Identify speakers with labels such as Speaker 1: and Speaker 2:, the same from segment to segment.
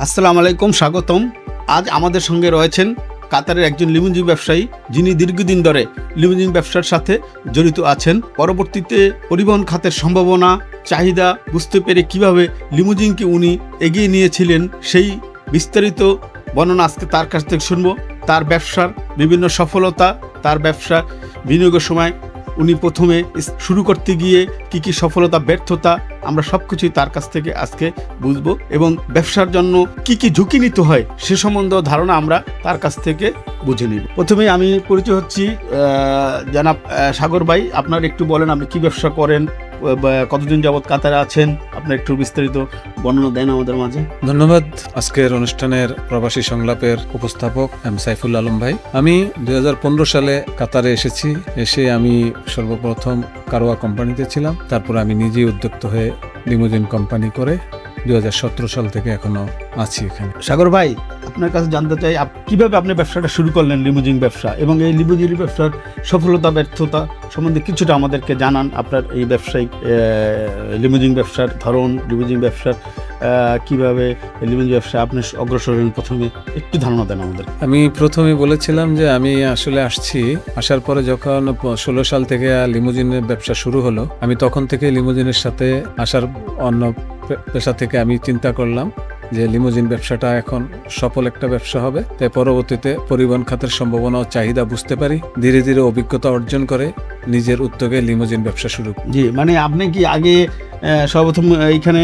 Speaker 1: আসসালামু আলাইকুম, স্বাগতম। আজ আমাদের সঙ্গে রয়েছেন কাতারের একজন লিমুজিন ব্যবসায়ী, যিনি দীর্ঘদিন ধরে লিমুজিন ব্যবসার সাথে জড়িত আছেন। পরবর্তীতে পরিবহন খাতের সম্ভাবনা, চাহিদা বুঝতে পেরে কিভাবে লিমুজিনকে উনি এগিয়ে নিয়েছিলেন, সেই বিস্তারিত বর্ণনা আজকে তার কাছ থেকে শুনবো। তার ব্যবসার বিভিন্ন সফলতা, তার ব্যবসা বিনিয়োগের সময় উনি প্রথমে শুরু করতে গিয়ে কি সফলতা, ব্যর্থতা, আমরা সব কিছুই তার কাছ থেকে আজকে বুঝবো এবং ব্যবসার জন্য কি ঝুঁকি নিতে হয় সে সম্বন্ধে ধারণা আমরা তার কাছ থেকে বুঝে নিব। প্রথমেই আমি পরিচয় হচ্ছি জনাব সাগর ভাই। আপনার একটু বলেন, আপনি কি ব্যবসা করেন, কতদিন যাবৎ কাতারে আছেন, আপনার একটু বিস্তারিত বর্ণনা দেন আমাদের মাঝে।
Speaker 2: ধন্যবাদ আজকের অনুষ্ঠানের প্রবাসী সংলাপের উপস্থাপক এম সাইফুল আলম ভাই। আমি 2015 সালে কাতারে এসে আমি সর্বপ্রথম কারওয়া কোম্পানিতে ছিলাম। তারপর আমি নিজেই উদ্যোক্তা হয়ে লিমুজিন কোম্পানি করে 2017 সাল থেকে এখনো আছি এখানে।
Speaker 1: সাগর ভাই, আপনার কাছে জানতে চাই কিভাবে আপনি ব্যবসাটা শুরু করলেন, লিমুজিন ব্যবসা, এবং এই লিমুজিন ব্যবসার সফলতা ব্যর্থতা সম্বন্ধে কিছুটা আমাদেরকে জানান। আপনার এই ব্যবসায়িক লিমুজিন ব্যবসার ধরন, লিমুজিন ব্যবসার কিভাবে লিমুজিন ব্যবসা আপনি অগ্রসর হলেন, প্রথমে একটু ধারণা দেন আমাদের।
Speaker 2: আমি প্রথমে বলেছিলাম যে আমি আসলে আসার পরে যখন 16 সাল থেকে লিমুজিনের ব্যবসা শুরু হলো, আমি তখন থেকে লিমুজিনের সাথে আসার অন্য পেশা থেকে আমি চিন্তা করলাম যে লিমুজিন ব্যবসাটা এখন সফল একটা ব্যবসা হবে। তাই পরবর্তীতে পরিবহন খাতের সম্ভাবনা ও চাহিদা বুঝতে পারি, ধীরে ধীরে অভিজ্ঞতা অর্জন করে নিজের উদ্যোগে লিমুজিন ব্যবসা শুরু।
Speaker 1: জি, মানে আপনি কি আগে সর্বপ্রথম এইখানে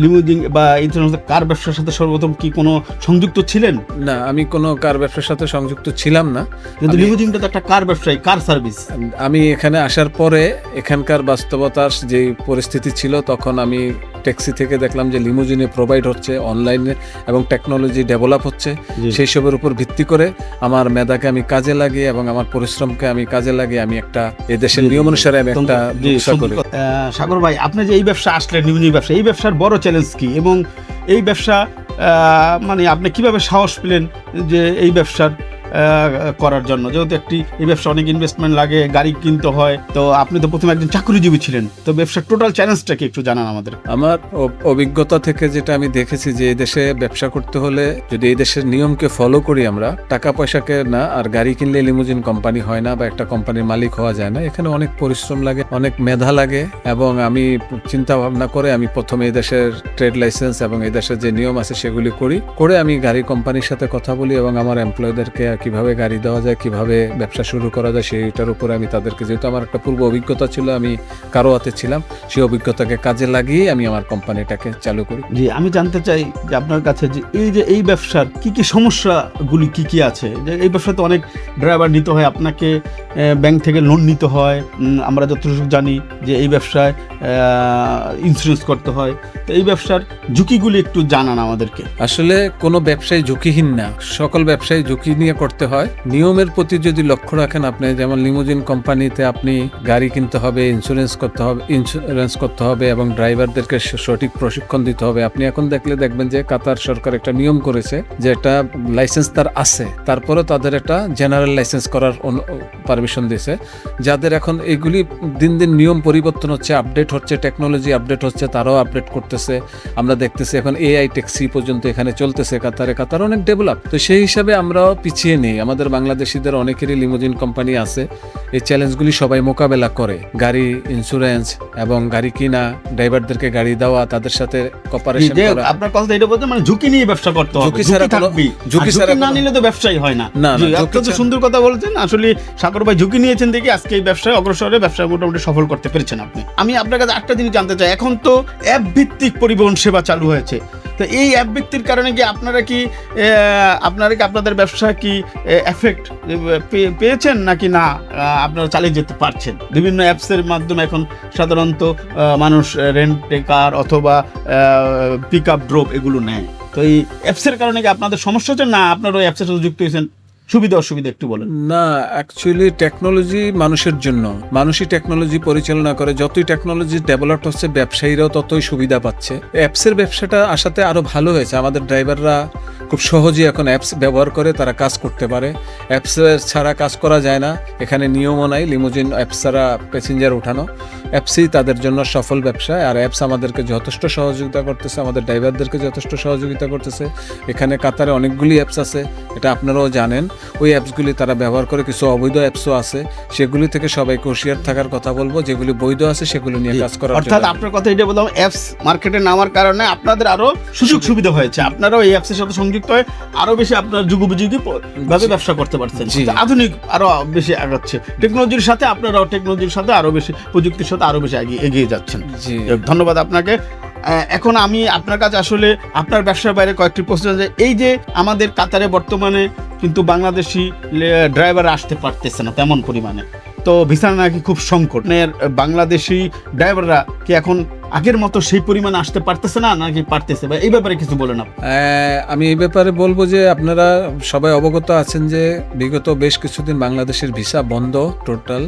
Speaker 1: লিমুজিন বা ইন্টারন্যাশনাল কার ব্যবসার সাথে সর্বপ্রথম কি কোনো সংযুক্ত ছিলেন?
Speaker 2: না, আমি কোনো কার ব্যবসার সাথে সংযুক্ত ছিলাম না,
Speaker 1: কিন্তু লিমুজিনটা তো একটা কার ব্যবসায়ী, কার সার্ভিস।
Speaker 2: আমি এখানে আসার পরে এখানকার বাস্তবতার যে পরিস্থিতি ছিল, তখন আমি ট্যাক্সি থেকে দেখলাম যে লিমুজিনে প্রোভাইড হচ্ছে অনলাইনে এবং টেকনোলজি ডেভেলপ হচ্ছে। সেই সবের উপর ভিত্তি করে আমার মেধাকে আমি কাজে লাগিয়ে এবং আমার পরিশ্রমকে আমি কাজে লাগিয়ে আমি একটা এদেশের নিয়ম অনুসারে আমি একটা ব্যবসা করি।
Speaker 1: সাগর ভাই, আপনি যে এই ব্যবসা আসলেন, লিমুজিন ব্যবসা, এই ব্যবসার বড় চ্যালেঞ্জ কি, এবং এই ব্যবসা মানে আপনি কিভাবে সাহস পেলেন যে এই ব্যবসার করার জন্য? যেহেতু এই ব্যবসা অনেক ইনভেস্টমেন্ট লাগে, গাড়ি কিনতে হয়, তো আপনি তো প্রথমে একজন চাকরিজীবী ছিলেন, তো ব্যবসার টোটাল চ্যালেঞ্জটাকে একটু জানান আমাদের।
Speaker 2: আমার অভিজ্ঞতা থেকে যেটা আমি দেখেছি যে এই দেশে ব্যবসা করতে হলে যদি এই দেশের নিয়মকে ফলো করি আমরা, টাকা পয়সাকে না, আর গাড়ি কিনলে লিমুজিন কোম্পানি হয় না বা একটা কোম্পানির মালিক হওয়া যায় না। এখানে অনেক পরিশ্রম লাগে, অনেক মেধা লাগে, এবং আমি চিন্তা ভাবনা করে আমি প্রথমে এই দেশের ট্রেড লাইসেন্স এবং এই দেশের যে নিয়ম আছে সেগুলি করে আমি গাড়ি কোম্পানির সাথে কথা বলি এবং আমার এমপ্লয়ীদেরকে কিভাবে গাড়ি দেওয়া যায়, কিভাবে ব্যবসা শুরু করা যায়, সেইটার উপরে আমি তাদেরকে, যেহেতু আমার একটা পূর্ব অভিজ্ঞতা ছিল, আমি কারোয়াতে ছিলাম, সেই অভিজ্ঞতাকে কাজে লাগিয়ে আমি আমার কোম্পানিটাকে চালু করি।
Speaker 1: জি, আমি জানতে চাই যে আপনার কাছে যে এই ব্যবসার কি সমস্যাগুলি কি আছে। যে এই ব্যবসাতে অনেক ড্রাইভার নিতে হয়, আপনাকে ব্যাংক থেকে লোন নিতে হয়, আমরা যতটুকু জানি যে এই ব্যবসায় ইন্স্যুরেন্স করতে হয়, তো এই ব্যবসার ঝুঁকিগুলি একটু জানান আমাদেরকে।
Speaker 2: আসলে কোনো ব্যবসায়ী ঝুঁকিহীন না, সকল ব্যবসায়ী ঝুঁকি নিয়ে করতে হয়। নিয়মের প্রতি যদি লক্ষ্য রাখেন আপনি, যেমন লিমুজিন কোম্পানিতে আপনি গাড়ি কিনতে হবে, ইন্স্যুরেন্স করতে হবে এবং ড্রাইভারদেরকে সঠিক প্রশিক্ষণ দিতে হবে। আপনি এখন দেখবেন যে কাতার সরকার একটা নিয়ম করেছে যে একটা লাইসেন্স তার আছে, তারপরে তাদের একটা জেনারেল লাইসেন্স করার পারমিশন দিয়েছে। যাদের এখন এগুলি দিন দিন নিয়ম পরিবর্তন হচ্ছে, আপডেট হচ্ছে, টেকনোলজি আপডেট হচ্ছে, তারাও আপডেট করতেছে। আমরা দেখতেছি এখন AI ট্যাক্সি পর্যন্ত এখানে চলতেছে কাতার অনেক ডেভেলপ। তো সেই হিসাবে আমরাও পিছিয়ে নেই। আমাদের বাংলাদেশিদের অনেকেরই লিমুজিন কোম্পানি আছে। এই চ্যালেঞ্জগুলি সবাই মোকাবেলা করে, গাড়ি ইন্স্যুরেন্স এবং গাড়ি কিনা, ড্রাইভারদেরকে গাড়ি দেওয়া, তাদের সাথে কোঅপারেশন করা।
Speaker 1: আপনার কথা এটা বলতে মানে ঝুঁকি নিয়ে ব্যবসা করতে হবে, ঝুঁকি ছাড়া না নিলে তো ব্যবসাই হয় না। অত্যন্ত সুন্দর কথা বলেছেন। আসলে সাগর ভাই ঝুঁকি নিয়েছেন দেখে আজকে এই ব্যবসায় অগ্রসরে ব্যবসা মোটামুটি সফল করতে পেরেছেন আপনি। আমি আপনার কাছে একটা জিনিস জানতে চাই, এখন তো অ্যাপ ভিত্তিক পরিবহন সেবা চালু হয়েছে, তো এই অ্যাপ ভিত্তির কারণে কি আপনারা কি আপনাদের ব্যবসা কি এফেক্ট পেয়েছেন নাকি না আপনারা চালিয়ে যেতে পারছেন? বিভিন্ন অ্যাপসের মাধ্যমে এখন সাধারণত মানুষ রেন্ট কার অথবা পিক আপ ড্রপ এগুলো নেয়, তো এই অ্যাপসের কারণে কি আপনাদের সমস্যা হচ্ছে না আপনারা ওই অ্যাপসের সাথে যুক্ত হয়েছেন? সুবিধা অসুবিধা একটু বলেন।
Speaker 2: না, অ্যাকচুয়ালি টেকনোলজি মানুষের জন্য, মানুষই টেকনোলজি পরিচালনা করে। যতই টেকনোলজি ডেভেলপ হচ্ছে ব্যবসায়ীরাও ততই সুবিধা পাচ্ছে। অ্যাপসের ব্যবসাটা আসাতে আরো ভালো হয়েছে। আমাদের ড্রাইভাররা খুব সহজেই এখন অ্যাপস ব্যবহার করে তারা কাজ করতে পারে। অ্যাপস ছাড়া কাজ করা যায় না, এখানে নিয়মও নাই লিমুজিন অ্যাপস ছাড়া প্যাসেঞ্জার উঠানো। অ্যাপসই তাদের জন্য সফল ব্যবসা। আর অ্যাপস আমাদেরকে যথেষ্ট সহযোগিতা করতেছে, আমাদের ড্রাইভারদেরকে যথেষ্ট সহযোগিতা করতেছে। এখানে কাতারে অনেকগুলি অ্যাপস আছে, এটা আপনারাও জানেন। ওই অ্যাপসগুলি তারা ব্যবহার করে, কিছু অবৈধ অ্যাপসও আছে, সেগুলি থেকে সবাইকে হুঁশিয়ার থাকার কথা বলবো। যেগুলি বৈধ আছে সেগুলি নিয়ে কাজ করার
Speaker 1: অর্থাৎ
Speaker 2: জন্য।
Speaker 1: আপনার কথা এটা বললাম, অ্যাপস মার্কেটে নামার কারণে আপনাদের আরো সুযোগ সুবিধা হয়েছে, আপনারাও এই অ্যাপসের সাথে সংযুক্ত হয়ে আরো বেশি আপনার যুগোপযোগী ভাবে ব্যবসা করতে পারছেন,
Speaker 2: জি।
Speaker 1: আধুনিক আরো বেশি আগাচ্ছে টেকনোলজির সাথে, আপনারাও টেকনোলজির সাথে আরো বেশি, প্রযুক্তির সাথে আরো বেশি এগিয়ে যাচ্ছেন।
Speaker 2: জি,
Speaker 1: ধন্যবাদ আপনাকে। এখন আমি আপনার কাছে আসলে আপনার ব্যবসার বাইরে কয়েকটি প্রশ্ন, যে এই যে আমাদের কাতারে বর্তমানে কিন্তু বাংলাদেশি ড্রাইভার আসতে পারতেছে না তেমন পরিমাণে, তো ভিসা নাকি খুব সংকট, বাংলাদেশি ড্রাইভাররা কি এখন আগের মতো সেই পরিমাণে আসতে পারতেছে না নাকি পারতেছে, বা এই ব্যাপারে কিছু বলেন আপনি।
Speaker 2: আমি এই ব্যাপারে বলবো যে আপনারা সবাই অবগত আছেন যে বিগত বেশ কিছুদিন বাংলাদেশের ভিসা বন্ধ টোটাল।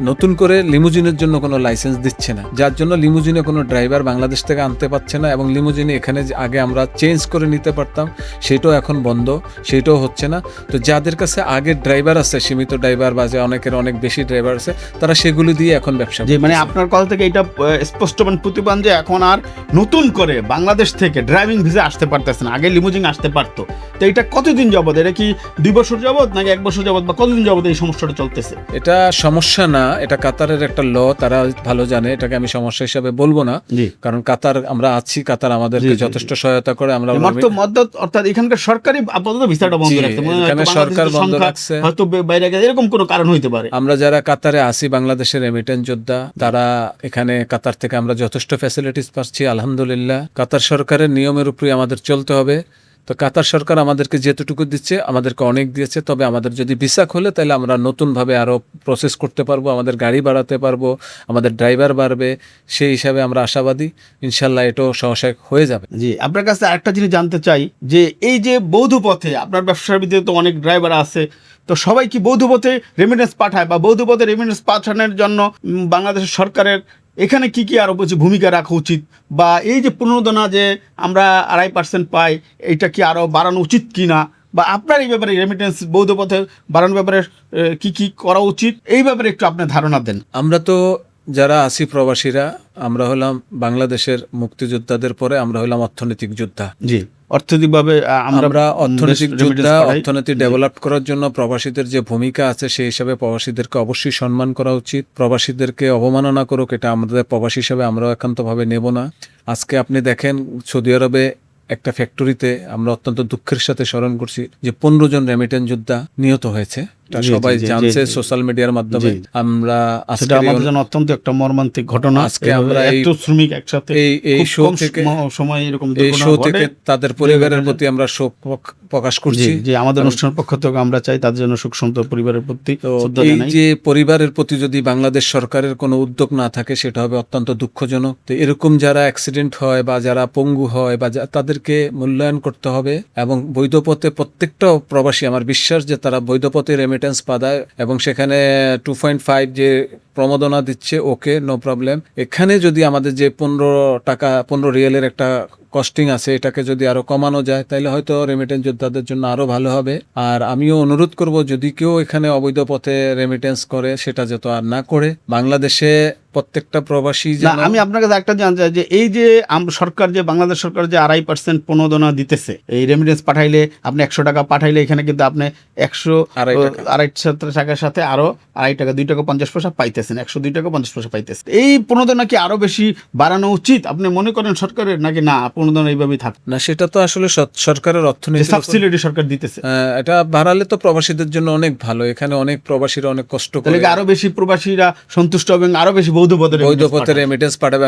Speaker 2: নতুন করে লিমুজিনের জন্য কোনো লাইসেন্স দিচ্ছে না, যার জন্য লিমুজিনে কোনো ড্রাইভার বাংলাদেশ থেকে আনতে পারছে না। এবং লিমুজিনে এখানে যে আগে আমরা চেঞ্জ করে নিতে পারতাম, সেটাও এখন বন্ধ, সেটাও হচ্ছে না। তো যাদের কাছে আগের ড্রাইভার আছে, সীমিত ড্রাইভার বা যে অনেকের অনেক বেশি ড্রাইভার আছে, তারা সেগুলি দিয়ে এখন ব্যবসা
Speaker 1: যে মানে আপনার কথা থেকে এটা স্পষ্ট প্রতিপান যে এখন আর নতুন করে বাংলাদেশ থেকে ড্রাইভিং ভিসা আসতে পারতেছে না, আগে লিমুজিন আসতে পারতো। তো এটা কতদিন যাবত, এটা কি 2 বছর যাবত নাকি 1 বছর যাবত, বা কতদিন যাবত এই সমস্যাটা চলতেছে?
Speaker 2: এটা সমস্যা না, এটা কাতারের একটা ল, তারা ভালো জানে। এটাকে আমি সমস্যা হিসাবে বলবো না, কারণ কাতার আমরা আছি, কাতার আমাদেরকে যথেষ্ট সহায়তা করে। আমরা
Speaker 1: অর্থাৎ এখানকার সরকারি আপাতত ভিসাটা বন্ধ রাখছে,
Speaker 2: এখানে সরকার বন্ধ রাখছে,
Speaker 1: হয়তো বাইরে গেছে, এরকম কোনো কারণ হইতে পারে।
Speaker 2: আমরা যারা কাতারে আছি, বাংলাদেশের রেমিটেন্স যোদ্ধা, তারা এখানে কাতার থেকে আমরা যথেষ্ট ফ্যাসিলিটিস পাচ্ছি আলহামদুলিল্লাহ। কাতার সরকারের নিয়মের উপরে আমাদের চলতে হবে। তো কাতার সরকার আমাদেরকে যেতটুকু দিচ্ছে, আমাদেরকে অনেক দিয়েছে। তবে আমাদের যদি ভিসা খোলে তাহলে আমরা নতুনভাবে আরও প্রসেস করতে পারবো, আমাদের গাড়ি বাড়াতে পারবো, আমাদের ড্রাইভার বাড়বে। সেই হিসাবে আমরা আশাবাদী, ইনশাল্লাহ এটাও সহসায় হয়ে যাবে।
Speaker 1: জি, আপনার কাছে আরেকটা জিনিস জানতে চাই, যে এই যে বৌদ্ধ পথে আপনার ব্যবসার ভিতরে তো অনেক ড্রাইভার আছে, তো সবাই কি বৌদ্ধ পথে রেমিটেন্স পাঠায়, বা বৌদ্ধ পথে রেমিটেন্স পাঠানোর জন্য বাংলাদেশের সরকারের এখানে কি কি আরো কিছু ভূমিকা রাখা উচিত, বা এই যে প্রণোদনা যে আমরা 2.5% পাই, এইটা কি আরো বাড়ানো উচিত কিনা, বা আপনার এই ব্যাপারে রেমিটেন্স বৌদ্ধ পথে বাড়ানোর ব্যাপারে কি কি করা উচিত, এই ব্যাপারে একটু আপনার ধারণা দেন।
Speaker 2: আমরা তো যারা আছি প্রবাসীরা, আমরা হলাম বাংলাদেশের মুক্তিযোদ্ধাদের পরে আমরা হলাম অর্থনৈতিক যোদ্ধা।
Speaker 1: জি, অর্থনৈতিকভাবে
Speaker 2: আমরা অর্থনৈতিক যোদ্ধা। অর্থনীতি ডেভেলপ করার জন্য প্রবাসীদের যে ভূমিকা আছে, সেই হিসাবে প্রবাসীদেরকে অবশ্যই সম্মান করা উচিত। প্রবাসীদেরকে অবমাননা করুক, এটা আমাদের প্রবাসী হিসাবে আমরাও একান্তভাবে নেব না। আজকে আপনি দেখেন সৌদি আরবে একটা ফ্যাক্টরিতে আমরা অত্যন্ত দুঃখের সাথে স্মরণ করছি যে 15 জন রেমিটেন্স যোদ্ধা নিহত হয়েছে। সবাই জানছে সোশ্যাল মিডিয়ার মাধ্যমে। আমরা
Speaker 1: সেটা আমাদের জন্য অত্যন্ত একটা মর্মান্তিক ঘটনা।
Speaker 2: আজকে আমরা এই
Speaker 1: শ্রমিক একসাথে
Speaker 2: এই শো থেকে
Speaker 1: সময় এরকম
Speaker 2: এই শো থেকে তাদের পরিবারের প্রতি আমরা শোক প্রকাশ করছি।
Speaker 1: যে আমাদের অনুষ্ঠানের পক্ষ থেকে আমরা চাই তাদের জন্য সুখ শান্ত পরিবারের প্রতি।
Speaker 2: এই যে পরিবারের প্রতি যদি বাংলাদেশ সরকারের কোনো উদ্যোগ না থাকে, সেটা হবে অত্যন্ত দুঃখজনক। তো এরকম যারা অ্যাক্সিডেন্ট হয় বা যারা পঙ্গু হয় বা তাদেরকে মূল্যায়ন করতে হবে। এবং বৈধ পথে প্রত্যেকটা প্রবাসী, আমার বিশ্বাস যে তারা বৈধ পথে রেমিটেন্স পায়, এবং সেখানে 2.5 যে প্রমোদনা দিচ্ছে, ওকে, নো প্রবলেম। এখানে যদি আমাদের যে 15 রিয়েলের একটা কস্টিং আছে, এটাকে যদি আরো কমানো যায়, তাহলে হয়তো রেমিটেন্স যোদ্ধাদের জন্য আরো ভালো হবে। আর আমিও অনুরোধ করব, যদি কেউ এখানে অবৈধ পথে রেমিটেন্স করে, সেটা যত আর না করে। বাংলাদেশে প্রত্যেকটা প্রবাসী,
Speaker 1: আমি আপনার কাছে একটা জানতে চাই যে এই যে সরকার, যে বাংলাদেশ সরকার যে 2.5% প্রণোদনা দিতেছে, এই রেমিটেন্স পাঠাইলে আপনি 100 টাকা পাঠাইলে এখানে কিন্তু আপনি 2.5 টাকার সাথে আরো 2.5 টাকা 2 টাকা 50 পয়সা পাইতেছেন, 102 টাকা 50 পয়সা পাইতেছেন। এই প্রণোদনা কি আরো বেশি বাড়ানো উচিত আপনি মনে করেন সরকারের, নাকি না প্রণোদনা এইভাবেই থাক
Speaker 2: না? সেটা তো আসলে সরকারের অর্থনীতি,
Speaker 1: সাবসিডি সরকার দিতেছে,
Speaker 2: এটা বাড়ালে তো প্রবাসীদের জন্য অনেক ভালো। এখানে অনেক প্রবাসীরা অনেক কষ্ট করে,
Speaker 1: আরো বেশি প্রবাসীরা সন্তুষ্ট হবে, আরো বেশি বৈধ পথে
Speaker 2: রেমিটেন্স পাঠাবে,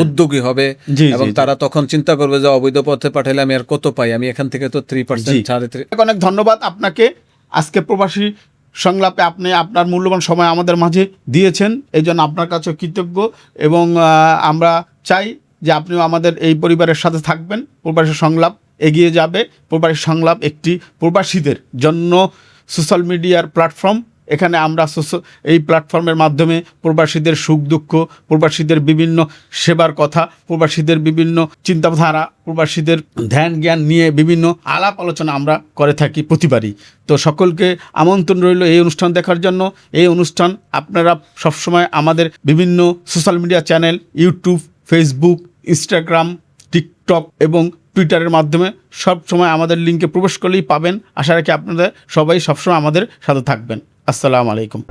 Speaker 2: উদ্যোগী হবে। এবং তারা তখন চিন্তা করবে যে অবৈধ পথে পাঠালে আমি আর কত পাই, আমি এখান থেকে তো 3%, 3.5%।
Speaker 1: অনেক ধন্যবাদ আপনাকে। আজকে প্রবাসী সংলাপে আপনি আপনার মূল্যবান সময় আমাদের মাঝে দিয়েছেন, এই জন্য আপনার কাছে কৃতজ্ঞ। এবং আমরা চাই যে আপনিও আমাদের এই পরিবারের সাথে থাকবেন। প্রবাসী সংলাপ এগিয়ে যাবে। প্রবাসী সংলাপ একটি প্রবাসীদের জন্য সোশ্যাল মিডিয়ার প্ল্যাটফর্ম। এখানে আমরা এই প্ল্যাটফর্মের মাধ্যমে প্রবাসীদের সুখ দুঃখ, প্রবাসীদের বিভিন্ন সেবার কথা, প্রবাসীদের বিভিন্ন চিন্তাধারা, প্রবাসীদের ধ্যান জ্ঞান নিয়ে বিভিন্ন আলাপ আলোচনা আমরা করে থাকি প্রতিবারই। তো সকলকে আমন্ত্রণ রইল এই অনুষ্ঠান দেখার জন্য। এই অনুষ্ঠান আপনারা সবসময় আমাদের বিভিন্ন social media channel, YouTube, Facebook, Instagram, TikTok এবং টুইটারের মাধ্যমে সব সময় আমাদের লিঙ্কে প্রবেশ করলেই পাবেন। আশা রাখি আপনারা সবাই সবসময় আমাদের সাথে থাকবেন। আসসালামু আলাইকুম।